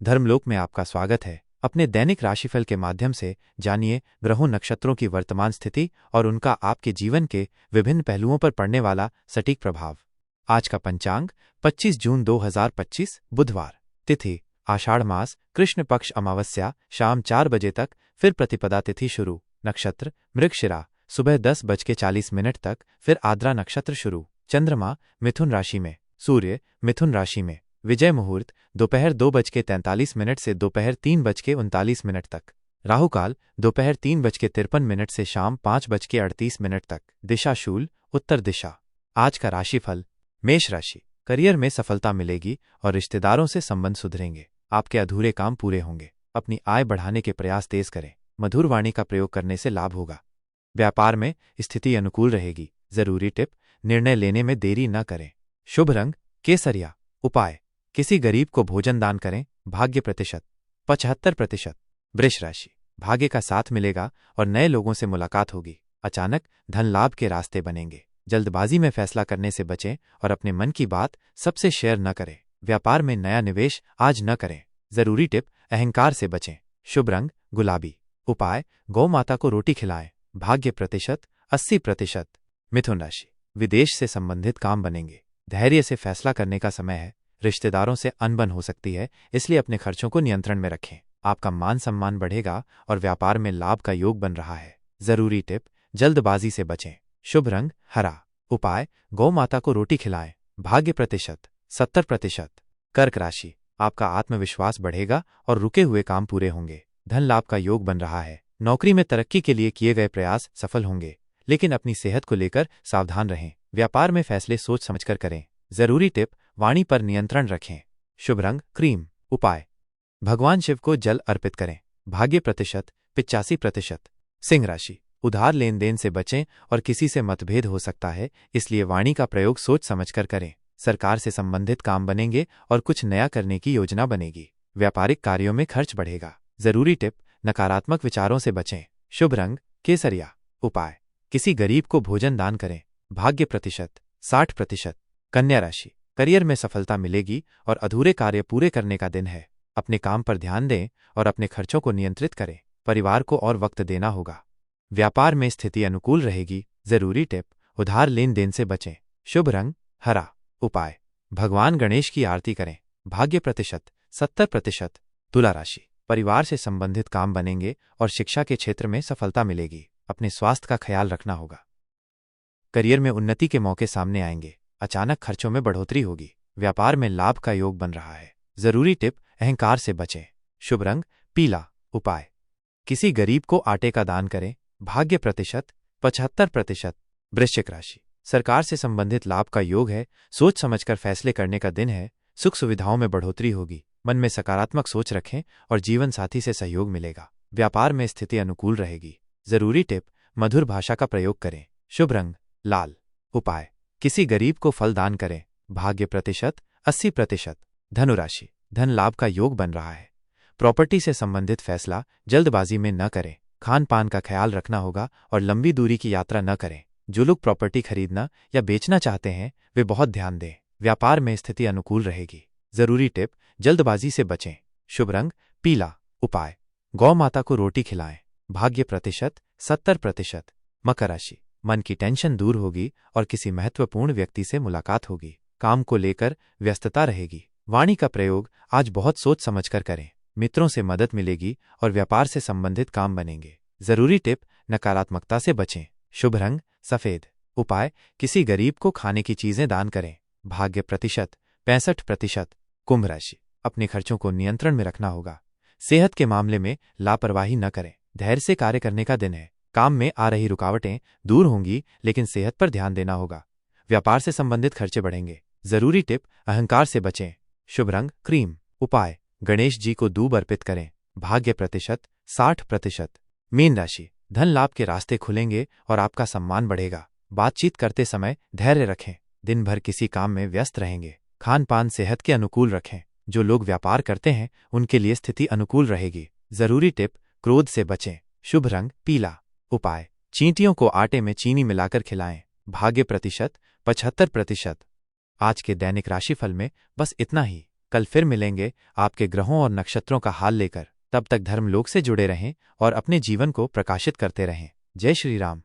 धर्मलोक में आपका स्वागत है। अपने दैनिक राशिफल के माध्यम से जानिए ग्रहों नक्षत्रों की वर्तमान स्थिति और उनका आपके जीवन के विभिन्न पहलुओं पर पड़ने वाला सटीक प्रभाव। आज का पंचांग 25 जून 2025 बुधवार। तिथि आषाढ़ मास, कृष्ण पक्ष अमावस्या शाम 4 बजे तक, फिर प्रतिपदा तिथि शुरू। नक्षत्र मृगशिरा सुबह 10:40 तक, फिर आद्रा नक्षत्र शुरू। चंद्रमा मिथुन राशि में, सूर्य मिथुन राशि में। विजय मुहूर्त दोपहर 2:43 से दोपहर 3:39 तक। राहुकाल दोपहर 3:53 से शाम 5:38 तक। दिशा शूल उत्तर दिशा। आज का राशिफल। मेष राशि, करियर में सफलता मिलेगी और रिश्तेदारों से संबंध सुधरेंगे। आपके अधूरे काम पूरे होंगे। अपनी आय बढ़ाने के प्रयास तेज करें। मधुर वाणी का प्रयोग करने से लाभ होगा। व्यापार में स्थिति अनुकूल रहेगी। जरूरी टिप, निर्णय लेने में देरी न करें। शुभ रंग केसरिया। उपाय, किसी गरीब को भोजन दान करें। भाग्य प्रतिशत 75%। वृष राशि, भाग्य का साथ मिलेगा और नए लोगों से मुलाकात होगी। अचानक धन लाभ के रास्ते बनेंगे। जल्दबाजी में फैसला करने से बचें और अपने मन की बात सबसे शेयर न करें। व्यापार में नया निवेश आज न करें। जरूरी टिप, अहंकार से बचें। शुभ रंग गुलाबी। उपाय, गौ माता को रोटी खिलाएं। भाग्य प्रतिशत 80%। मिथुन राशि, विदेश से संबंधित काम बनेंगे। धैर्य से फैसला करने का समय है। रिश्तेदारों से अनबन हो सकती है, इसलिए अपने खर्चों को नियंत्रण में रखें। आपका मान सम्मान बढ़ेगा और व्यापार में लाभ का योग बन रहा है। जरूरी टिप, जल्दबाजी से बचें। शुभ रंग हरा। उपाय, गौ माता को रोटी खिलाएं। भाग्य प्रतिशत 70%। कर्क राशि, आपका आत्मविश्वास बढ़ेगा और रुके हुए काम पूरे होंगे। धन लाभ का योग बन रहा है। नौकरी में तरक्की के लिए किए गए प्रयास सफल होंगे, लेकिन अपनी सेहत को लेकर सावधान रहें। व्यापार में फैसले सोच समझकर करें। जरूरी टिप, वाणी पर नियंत्रण रखें। शुभ रंग क्रीम। उपाय, भगवान शिव को जल अर्पित करें। भाग्य प्रतिशत 85%। सिंह राशि, उधार लेन देन से बचें और किसी से मतभेद हो सकता है, इसलिए वाणी का प्रयोग सोच समझकर करें। सरकार से संबंधित काम बनेंगे और कुछ नया करने की योजना बनेगी। व्यापारिक कार्यों में खर्च बढ़ेगा। जरूरी टिप, नकारात्मक विचारों से बचें। शुभ रंग केसरिया। उपाय, किसी गरीब को भोजन दान करें। भाग्य प्रतिशत 60%। कन्या राशि, करियर में सफलता मिलेगी और अधूरे कार्य पूरे करने का दिन है। अपने काम पर ध्यान दें और अपने खर्चों को नियंत्रित करें। परिवार को और वक्त देना होगा। व्यापार में स्थिति अनुकूल रहेगी। जरूरी टिप, उधार लेन देन से बचें। शुभ रंग हरा। उपाय, भगवान गणेश की आरती करें। भाग्य प्रतिशत 70%। तुला राशि, परिवार से संबंधित काम बनेंगे और शिक्षा के क्षेत्र में सफलता मिलेगी। अपने स्वास्थ्य का ख्याल रखना होगा। करियर में उन्नति के मौके सामने आएंगे। अचानक खर्चों में बढ़ोतरी होगी। व्यापार में लाभ का योग बन रहा है। जरूरी टिप, अहंकार से बचें। शुभ रंग पीला। उपाय, किसी गरीब को आटे का दान करें। भाग्य प्रतिशत 75%। वृश्चिक राशि, सरकार से संबंधित लाभ का योग है। सोच समझकर फैसले करने का दिन है। सुख सुविधाओं में बढ़ोतरी होगी। मन में सकारात्मक सोच रखें और जीवन साथी से सहयोग मिलेगा। व्यापार में स्थिति अनुकूल रहेगी। जरूरी टिप, मधुर भाषा का प्रयोग करें। शुभ रंग लाल। उपाय, किसी गरीब को फल दान करें। भाग्य प्रतिशत 80%। धनु राशि, धन लाभ का योग बन रहा है। प्रॉपर्टी से संबंधित फैसला जल्दबाजी में न करें। खान पान का ख्याल रखना होगा और लंबी दूरी की यात्रा न करें। जो लोग प्रॉपर्टी खरीदना या बेचना चाहते हैं, वे बहुत ध्यान दें। व्यापार में स्थिति अनुकूल रहेगी। जरूरी टिप, जल्दबाजी से बचें। शुभ रंग पीला। उपाय, गौ माता को रोटी खिलाएं। भाग्य प्रतिशत 70%। मकर राशि, मन की टेंशन दूर होगी और किसी महत्वपूर्ण व्यक्ति से मुलाकात होगी। काम को लेकर व्यस्तता रहेगी। वाणी का प्रयोग आज बहुत सोच समझकर करें। मित्रों से मदद मिलेगी और व्यापार से संबंधित काम बनेंगे। जरूरी टिप, नकारात्मकता से बचें। शुभ रंग सफेद। उपाय, किसी गरीब को खाने की चीजें दान करें। भाग्य प्रतिशत 65%। कुंभ राशि, अपने खर्चों को नियंत्रण में रखना होगा। सेहत के मामले में लापरवाही न करें। धैर्य से कार्य करने का दिन है। काम में आ रही रुकावटें दूर होंगी, लेकिन सेहत पर ध्यान देना होगा। व्यापार से संबंधित खर्चे बढ़ेंगे। जरूरी टिप, अहंकार से बचें। शुभ रंग क्रीम। उपाय, गणेश जी को दूब अर्पित करें। भाग्य प्रतिशत 60%। मीन राशि, धन लाभ के रास्ते खुलेंगे और आपका सम्मान बढ़ेगा। बातचीत करते समय धैर्य रखें। दिन भर किसी काम में व्यस्त रहेंगे। खान पान सेहत के अनुकूल रखें। जो लोग व्यापार करते हैं, उनके लिए स्थिति अनुकूल रहेगी। जरूरी टिप, क्रोध से बचें। शुभ रंग पीला। उपाय, चींटियों को आटे में चीनी मिलाकर खिलाएं। भाग्य प्रतिशत 75%। आज के दैनिक राशिफल में बस इतना ही। कल फिर मिलेंगे आपके ग्रहों और नक्षत्रों का हाल लेकर। तब तक धर्मलोक से जुड़े रहें और अपने जीवन को प्रकाशित करते रहें। जय श्री राम।